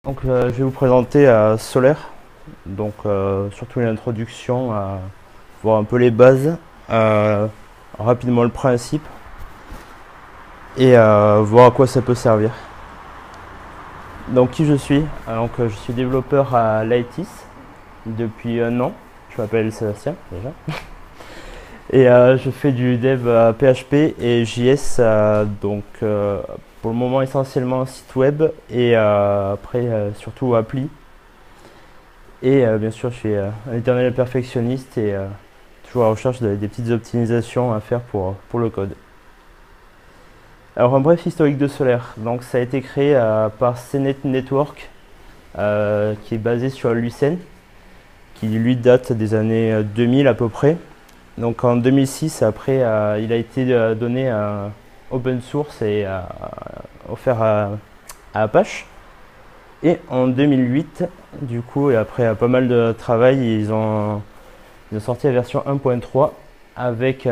Donc, je vais vous présenter Solaire, donc surtout l'introduction, voir un peu les bases, rapidement le principe et voir à quoi ça peut servir. Donc qui je suis? Donc, je suis développeur à Lightis depuis un an. Je m'appelle Sébastien déjà. Et je fais du dev PHP et JS, donc pour le moment essentiellement site web et après surtout appli. Et bien sûr je suis un éternel perfectionniste et toujours à la recherche des petites optimisations à faire pour le code. Alors un bref historique de Solaire. Donc ça a été créé par CNET Network qui est basé sur Lucene, qui lui date des années 2000 à peu près. Donc en 2006, après, il a été donné open source et offert à Apache. Et en 2008, du coup, et après pas mal de travail, ils ont sorti la version 1.3 avec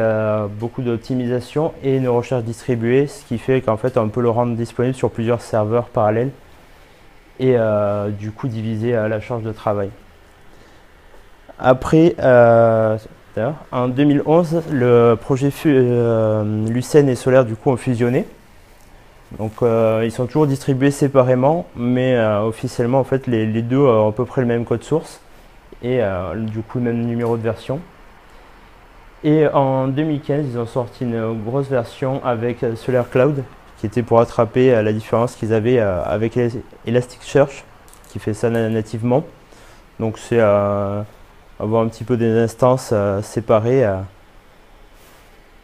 beaucoup d'optimisation et une recherche distribuée, ce qui fait qu'en fait, on peut le rendre disponible sur plusieurs serveurs parallèles et du coup diviser la charge de travail. Après, en 2011, le projet Lucene et Solaire du coup ont fusionné. Donc ils sont toujours distribués séparément, mais officiellement en fait les deux ont à peu près le même code source et du coup le même numéro de version. Et en 2015, ils ont sorti une grosse version avec Solaire Cloud, qui était pour attraper la différence qu'ils avaient avec Elasticsearch, qui fait ça nativement. Donc c'est avoir un petit peu des instances séparées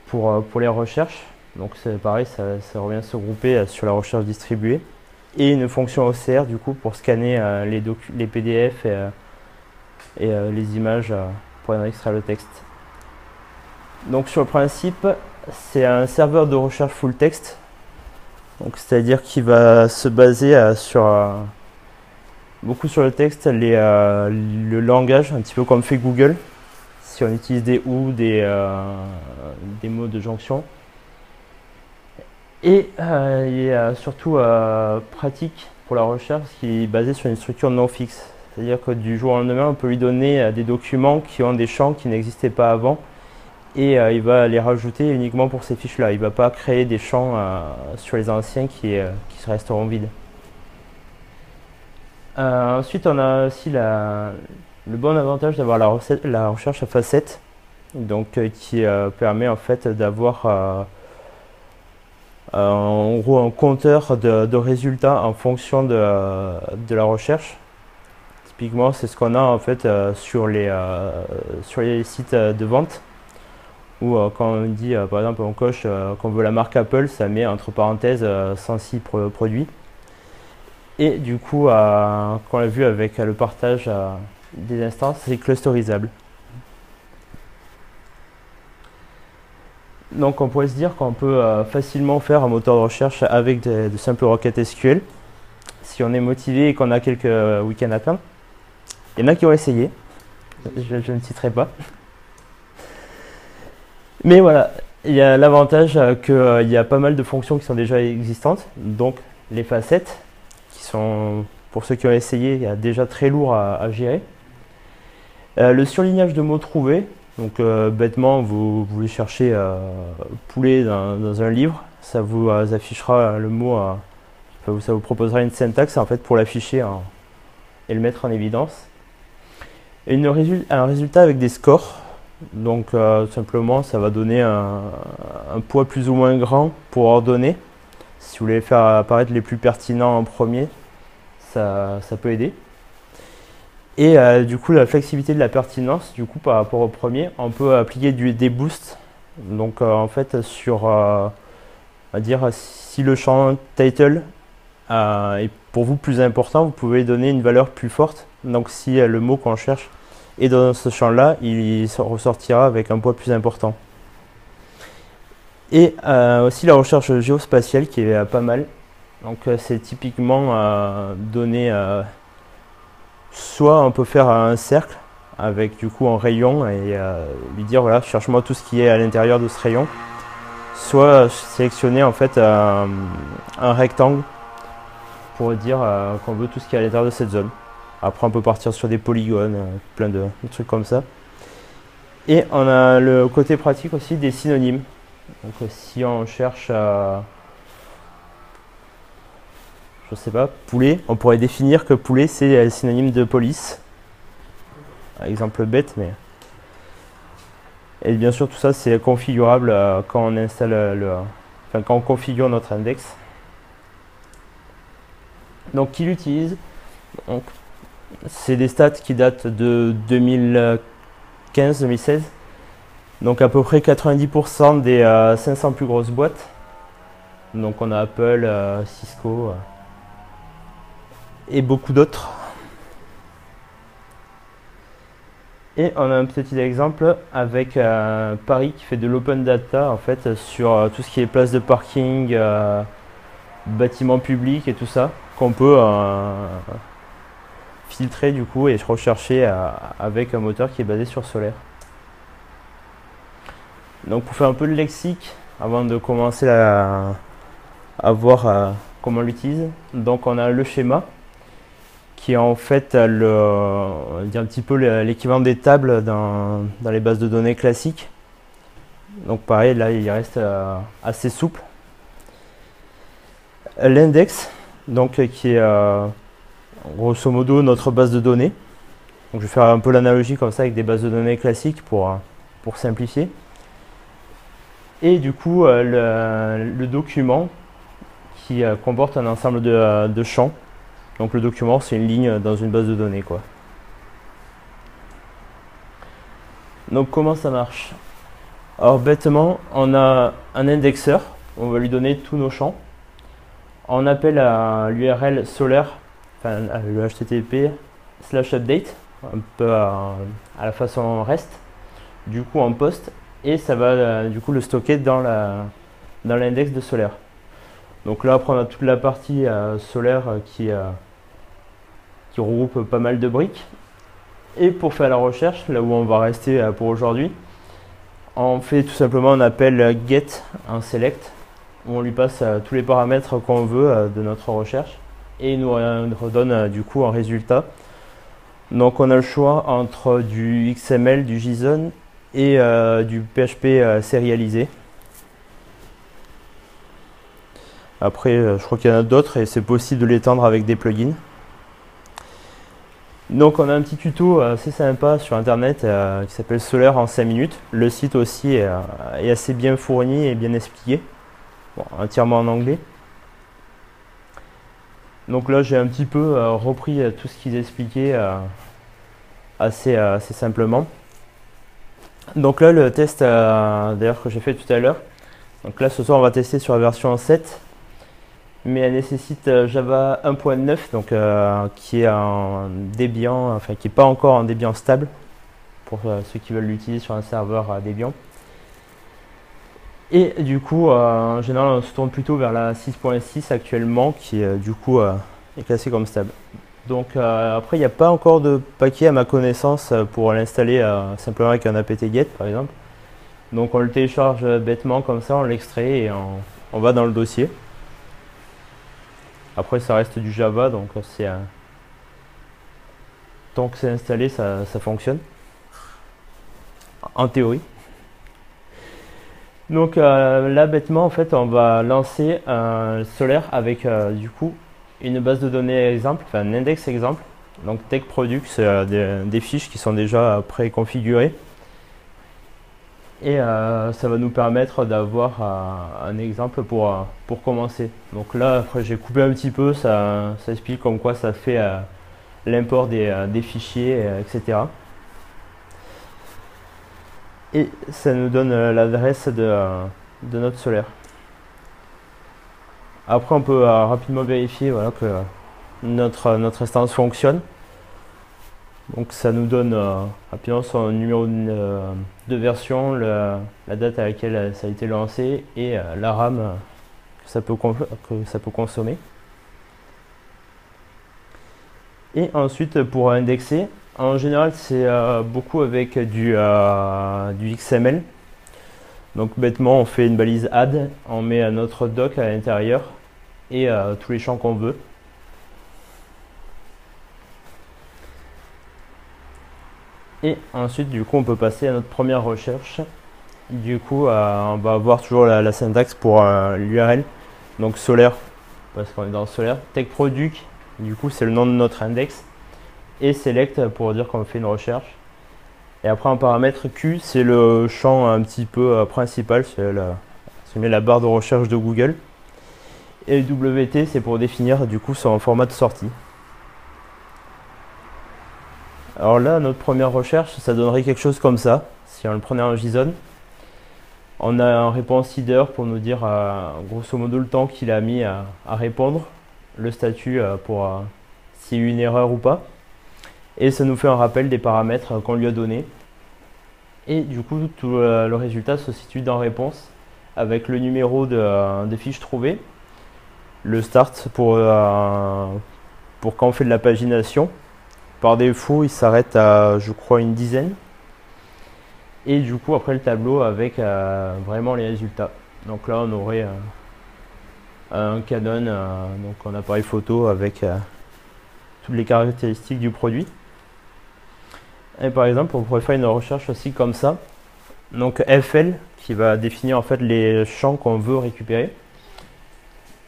pour les recherches. Donc c'est pareil, ça revient à se regrouper sur la recherche distribuée. Et une fonction OCR du coup pour scanner les PDF et les images pour en extraire le texte. Donc sur le principe, c'est un serveur de recherche full text. Donc c'est-à-dire qu'il va se baser beaucoup sur le texte, le langage, un petit peu comme fait Google, si on utilise des ou, des mots de jonction. Et il est surtout pratique pour la recherche, qui est basé sur une structure non fixe. C'est-à-dire que du jour au lendemain, on peut lui donner des documents qui ont des champs qui n'existaient pas avant, et il va les rajouter uniquement pour ces fiches-là. Il ne va pas créer des champs sur les anciens qui resteront vides. Ensuite, on a aussi le bon avantage d'avoir la recherche à facettes, donc qui permet en fait d'avoir en gros un compteur de résultats en fonction de la recherche. Typiquement, c'est ce qu'on a en fait sur les sites de vente, où quand on dit par exemple on coche qu'on veut la marque Apple, ça met entre parenthèses 106 produits. Et du coup, quand on l'a vu avec le partage des instances, c'est clusterisable. Donc on pourrait se dire qu'on peut facilement faire un moteur de recherche avec de simples requêtes SQL, si on est motivé et qu'on a quelques week-ends à perdre. Il y en a qui ont essayé, je ne citerai pas. Mais voilà, il y a l'avantage qu'il y a pas mal de fonctions qui sont déjà existantes, donc les facettes, qui sont, pour ceux qui ont essayé, déjà très lourd à gérer. Le surlignage de mots trouvés, donc bêtement, vous voulez chercher poulet dans un livre, ça vous affichera le mot, ça vous proposera une syntaxe en fait pour l'afficher et le mettre en évidence. Et un résultat avec des scores, donc simplement ça va donner un poids plus ou moins grand pour ordonner. Si vous voulez faire apparaître les plus pertinents en premier, ça peut aider. Et du coup la flexibilité de la pertinence, du coup par rapport au premier, on peut appliquer des boosts. Donc en fait on va dire si le champ title est pour vous plus important, vous pouvez donner une valeur plus forte. Donc si le mot qu'on cherche est dans ce champ là, il ressortira avec un poids plus important. Et aussi la recherche géospatiale qui est pas mal. Donc c'est typiquement donner soit on peut faire un cercle avec du coup un rayon et lui dire voilà, cherche-moi tout ce qui est à l'intérieur de ce rayon, soit sélectionner en fait un rectangle pour dire qu'on veut tout ce qui est à l'intérieur de cette zone. Après, on peut partir sur des polygones, plein de trucs comme ça. Et on a le côté pratique aussi des synonymes. Donc si on cherche je sais pas, poulet, on pourrait définir que poulet c'est synonyme de police. Exemple bête, mais... Et bien sûr tout ça c'est configurable quand on installe quand on configure notre index. Donc qui l'utilise? C'est des stats qui datent de 2015-2016. Donc à peu près 90% des 500 plus grosses boîtes. Donc on a Apple, Cisco et beaucoup d'autres. Et on a un petit exemple avec Paris qui fait de l'open data en fait sur tout ce qui est place de parking, bâtiments publics et tout ça, qu'on peut filtrer du coup et rechercher avec un moteur qui est basé sur Solaire. Donc pour faire un peu de lexique avant de commencer à voir comment on l'utilise, donc on a le schéma qui est en fait un petit peu l'équivalent des tables dans les bases de données classiques. Donc pareil, là il reste assez souple. L'index, donc qui est grosso modo notre base de données. Donc je vais faire un peu l'analogie comme ça avec des bases de données classiques pour simplifier. Et du coup le document qui comporte un ensemble de champs. Donc le document c'est une ligne dans une base de données quoi. Donc comment ça marche? Alors bêtement on a un indexeur, on va lui donner tous nos champs. On appelle à l'URL Solaire, enfin le HTTP/update, un peu à la façon REST, du coup en post, et ça va du coup le stocker dans l'index de Solaire. Donc là après on a toute la partie Solaire qui regroupe pas mal de briques. Et pour faire la recherche, là où on va rester pour aujourd'hui, on fait tout simplement un appel get en select, où on lui passe tous les paramètres qu'on veut de notre recherche et il nous redonne du coup un résultat. Donc on a le choix entre du XML, du JSON et du PHP sérialisé. Après je crois qu'il y en a d'autres et c'est possible de l'étendre avec des plugins. Donc on a un petit tuto assez sympa sur internet qui s'appelle Solaire en 5 minutes. Le site aussi est assez bien fourni et bien expliqué. Bon, entièrement en anglais. Donc là j'ai un petit peu repris tout ce qu'ils expliquaient assez simplement. Donc là le test d'ailleurs que j'ai fait tout à l'heure. Donc là ce soir on va tester sur la version 7. Mais elle nécessite Java 1.9 donc qui est un Debian, enfin qui n'est pas encore un Debian stable pour ceux qui veulent l'utiliser sur un serveur Debian. Et du coup, en général, on se tourne plutôt vers la 6.6 actuellement, qui du coup est classée comme stable. Donc après, il n'y a pas encore de paquet à ma connaissance pour l'installer simplement avec un apt-get par exemple. Donc on le télécharge bêtement comme ça, on l'extrait et on va dans le dossier. Après, ça reste du Java, donc c'est tant que c'est installé, ça fonctionne. En théorie. Donc là bêtement en fait on va lancer un Solaire avec du coup une base de données exemple, enfin un index exemple, donc TechProducts, des fiches qui sont déjà préconfigurées et ça va nous permettre d'avoir un exemple pour commencer. Donc là après j'ai coupé un petit peu, ça explique comme quoi ça fait l'import des fichiers etc. Et ça nous donne l'adresse de notre Solaire. Après on peut rapidement vérifier voilà, que notre instance fonctionne. Donc ça nous donne rapidement son numéro de version, la date à laquelle ça a été lancé et la RAM que ça peut consommer. Et ensuite pour indexer, en général c'est beaucoup avec du XML. Donc bêtement on fait une balise add, on met notre doc à l'intérieur et tous les champs qu'on veut. Et ensuite, du coup, on peut passer à notre première recherche. Du coup, on va avoir toujours la syntaxe pour l'URL. Donc solaire, parce qu'on est dans solaire. TechProduct, du coup, c'est le nom de notre index. Et select pour dire qu'on fait une recherche. Et après, un paramètre Q, c'est le champ un petit peu principal, c'est la barre de recherche de Google. Et WT, c'est pour définir du coup son format de sortie. Alors là, notre première recherche, ça donnerait quelque chose comme ça, si on le prenait en JSON. On a un réponse header pour nous dire grosso modo le temps qu'il a mis à répondre, le statut pour s'il y a eu une erreur ou pas. Et ça nous fait un rappel des paramètres qu'on lui a donnés. Et du coup, tout le résultat se situe dans réponse avec le numéro de fiche trouvée, le start pour quand on fait de la pagination. Par défaut, il s'arrête à, je crois, une dizaine. Et du coup, après le tableau avec vraiment les résultats. Donc là, on aurait un Canon, donc un appareil photo avec toutes les caractéristiques du produit. Et par exemple, on pourrait faire une recherche aussi comme ça. Donc FL qui va définir en fait les champs qu'on veut récupérer.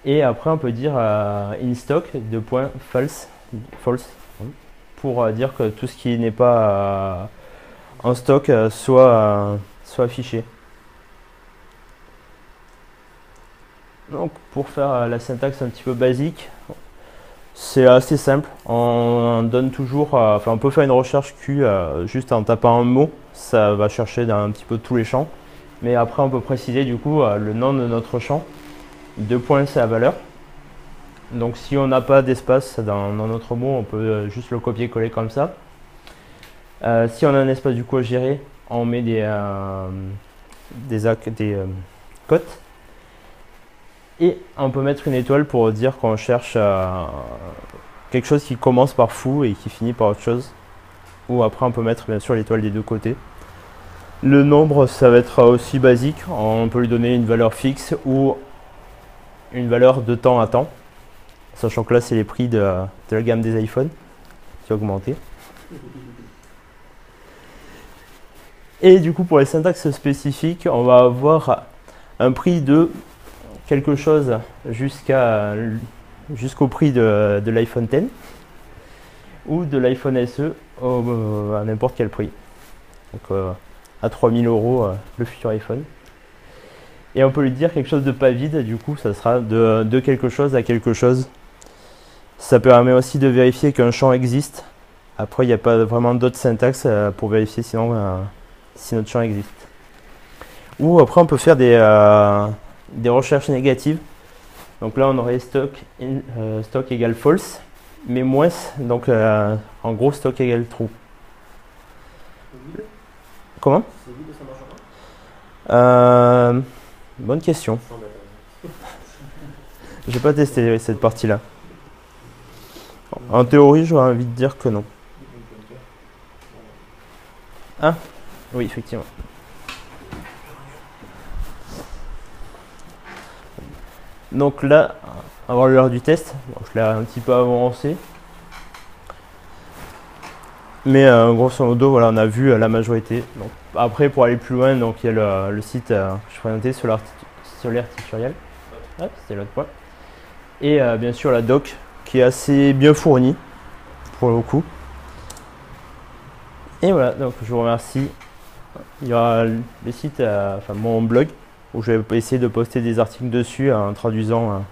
Et après, on peut dire inStock false pour dire que tout ce qui n'est pas en stock soit affiché. Donc pour faire la syntaxe un petit peu basique, c'est assez simple. On donne toujours, on peut faire une recherche Q juste en tapant un mot, ça va chercher dans un petit peu tous les champs. Mais après, on peut préciser du coup le nom de notre champ. 2 points, c'est la valeur. Donc si on n'a pas d'espace dans notre mot, on peut juste le copier-coller comme ça. Si on a un espace du coup à gérer, on met des cotes. Et on peut mettre une étoile pour dire qu'on cherche quelque chose qui commence par foo et qui finit par autre chose. Ou après, on peut mettre bien sûr l'étoile des deux côtés. Le nombre, ça va être aussi basique. On peut lui donner une valeur fixe ou une valeur de temps à temps. Sachant que là, c'est les prix de la gamme des iPhones qui a augmenté. Et du coup, pour les syntaxes spécifiques, on va avoir un prix de quelque chose jusqu'au prix de l'iPhone X ou de l'iPhone SE à n'importe quel prix. Donc à 3000 € le futur iPhone. Et on peut lui dire quelque chose de pas vide, du coup ça sera de quelque chose à quelque chose. Ça permet aussi de vérifier qu'un champ existe. Après, il n'y a pas vraiment d'autres syntaxes pour vérifier sinon si notre champ existe. Ou après, on peut faire des recherches négatives. Donc là, on aurait stock égale false, mais moins, donc en gros, stock égale true. Comment? Bonne question. J'ai pas testé cette partie-là. En théorie, j'aurais envie de dire que non. Ah, oui, effectivement. Donc là, avant l'heure du test, je l'ai un petit peu avancé. Mais grosso modo, voilà, on a vu la majorité. Donc, après, pour aller plus loin, donc, il y a le site je présentais, Solaire Tutorial. Ah, c'était l'autre point. Et bien sûr, la doc qui est assez bien fournie pour le coup. Et voilà, donc je vous remercie. Il y aura le site, mon blog, où je vais essayer de poster des articles dessus en traduisant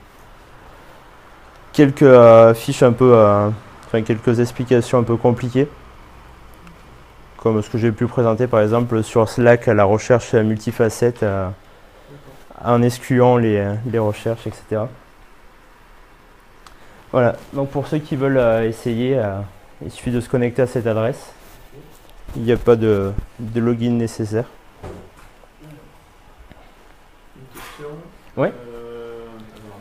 quelques fiches un peu, quelques explications un peu compliquées. Comme ce que j'ai pu présenter par exemple sur Slack, la recherche multifacette en excluant les recherches, etc. Voilà, donc pour ceux qui veulent essayer, il suffit de se connecter à cette adresse. Il n'y a pas de login nécessaire. Une question. Ouais.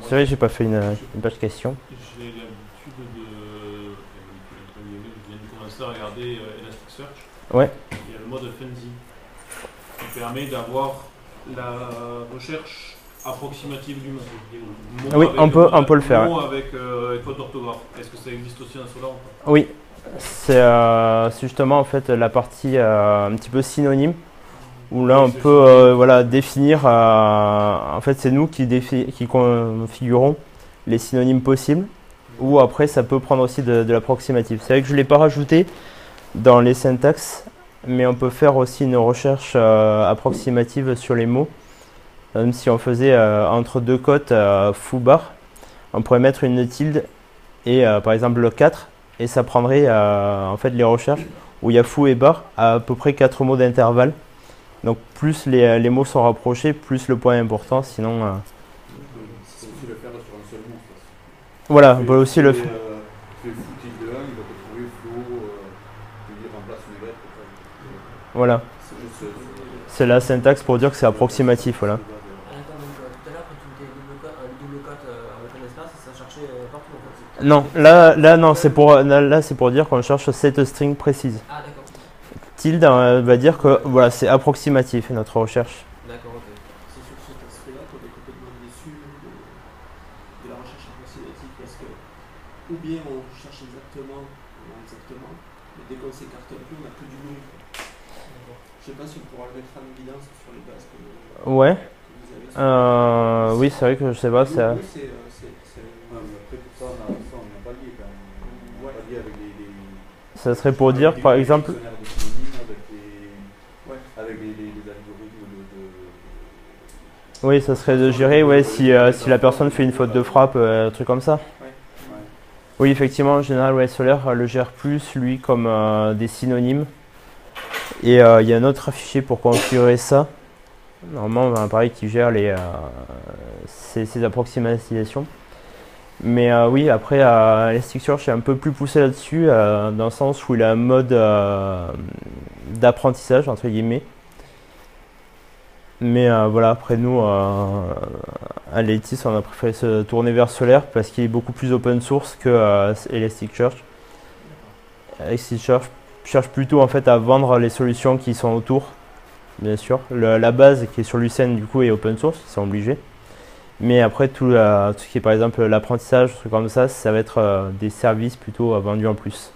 C'est vrai, j'ai pas fait une page question. J'ai l'habitude de commencer à regarder Elasticsearch. Ouais. Il y a le mode Fuzzy qui permet d'avoir la recherche approximative du mot. Oui, on peut le faire. Mot avec faute d'orthographe. Est-ce que ça existe aussi en Solr ou pas? Oui, C'est justement en fait la partie un petit peu synonyme où là on peut voilà, définir, en fait c'est nous qui configurons les synonymes possibles, ou après ça peut prendre aussi de l'approximatif. C'est vrai que je ne l'ai pas rajouté dans les syntaxes, mais on peut faire aussi une recherche approximative sur les mots. Même si on faisait entre deux cotes foo bar, on pourrait mettre une tilde et par exemple le 4, et ça prendrait en fait les recherches où il y a foo et bar à peu près 4 mots d'intervalle. Donc plus les mots sont rapprochés, plus le point est important, sinon... C'est aussi le faire sur un seul mot. Voilà, on peut aussi le faire. Tu fais foo tilde 1, il va te trouver flow, tu remplaces une lettre. Voilà, c'est la syntaxe pour dire que c'est approximatif, voilà. Ah, d'accord, donc tout à l'heure, quand tu mettais un double cote avec un espace, ça cherchait partout en fait. Non, là non, c'est pour dire qu'on cherche cette string précise. Ah, d'accord. Tilde va dire que voilà, c'est approximatif notre recherche. D'accord, ok. C'est sur cet aspect-là qu'on est complètement déçu de la recherche approximative parce que, ou bien on cherche exactement, mais dès qu'on s'écarte un peu, on n'a plus du nul. Je sais pas si on pourra le mettre en évidence sur les bases que Ouais. vous avez. Oui, c'est vrai que je sais pas. Ça... Ouais, mais après tout ça, on n'a pas lié quand même. On n'a pas lié avec Ça serait pour dire, par exemple. Avec les algorithmes Oui, ça serait de gérer, ouais, si la personne fait une faute de frappe, un truc comme ça. Ouais. Oui, effectivement, en général, ouais, Solaire le gère plus, lui, comme des synonymes. Et il y a un autre fichier pour configurer ça. Normalement, on a un appareil qui gère ces approximations. Mais oui, après, Elasticsearch est un peu plus poussé là-dessus, dans le sens où il a un mode d'apprentissage, entre guillemets. Mais voilà, après nous, à Letis, on a préféré se tourner vers Solaire parce qu'il est beaucoup plus open source que Elasticsearch. Elasticsearch cherche plutôt en fait à vendre les solutions qui sont autour, bien sûr. La base qui est sur Lucene du coup est open source, ils sont obligés. Mais après tout ce qui est par exemple l'apprentissage, trucs comme ça va être des services plutôt vendus en plus.